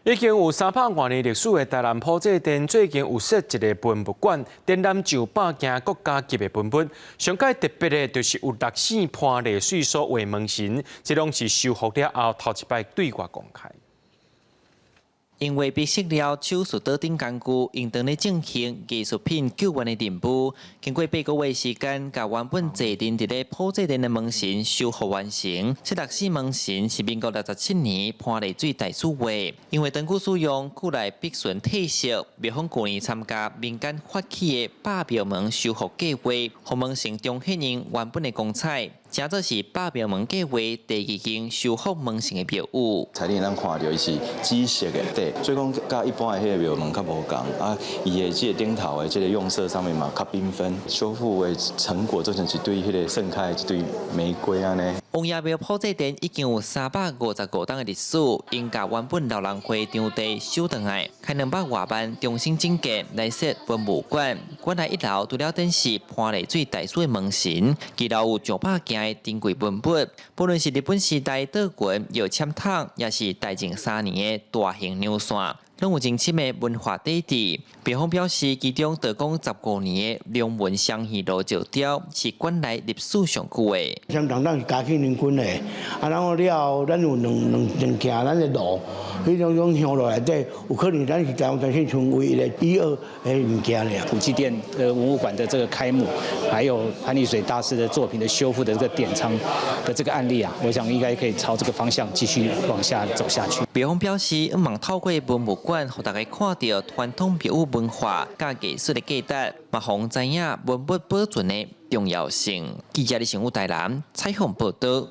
已经有300多年历史的台南埔仔店，最近有设一个文物馆，展览900件国家级的文物。上界特别的，就是有6姓潘丽水所画门神，这拢是修复了后头一摆对外公开。因为被识了手术刀顶工具，应当咧进行艺术品救援的任务。经过8个月时间，甲原本坐镇伫咧埔仔店的门神修复完成。这6姓门神是民国67年潘丽水大师画，因为长期使用，古来必顺褪色。庙方去年参加民间发起的百庙门修复计划，互门神重现因原本的光彩。正做是百庙门计划第2间修复门神的庙宇。彩电咱看到伊是紫色的底，所以讲甲一般的迄个庙门较无共啊。伊的这个顶头的这个用色上面嘛较缤纷，修复的成果做成一对迄个盛开的一对玫瑰安尼。王爷庙埔仔店已经有355档的历史，因甲原本老人会场地收回来，开200多万重新整建来设文物馆。馆内1楼除了展示潘丽水大师的门神，2楼有900件的珍贵文物，不论是日本时代岛群、药签筒，也是大正3年的大型牛线。拢有精深的文化底蕴。庙方表示，其中道光15年的龙文相戏罗石雕是馆内历史上久的。相当咱是嘉庆年间的，然后了，咱有两件咱的路，迄种乡路内底，有可能咱是台湾最先成为一个1、2的物件了。普济殿文物馆的这个开幕，还有潘丽水大师的作品的修复的这个典藏的这个案例啊，我想应该可以朝这个方向继续往下走下去。庙方表示，望透过文物馆，让大家看到传统庙宇文化甲艺术的价值，嘛，互知影文物保存的重要性。记者李成武台南采访报道。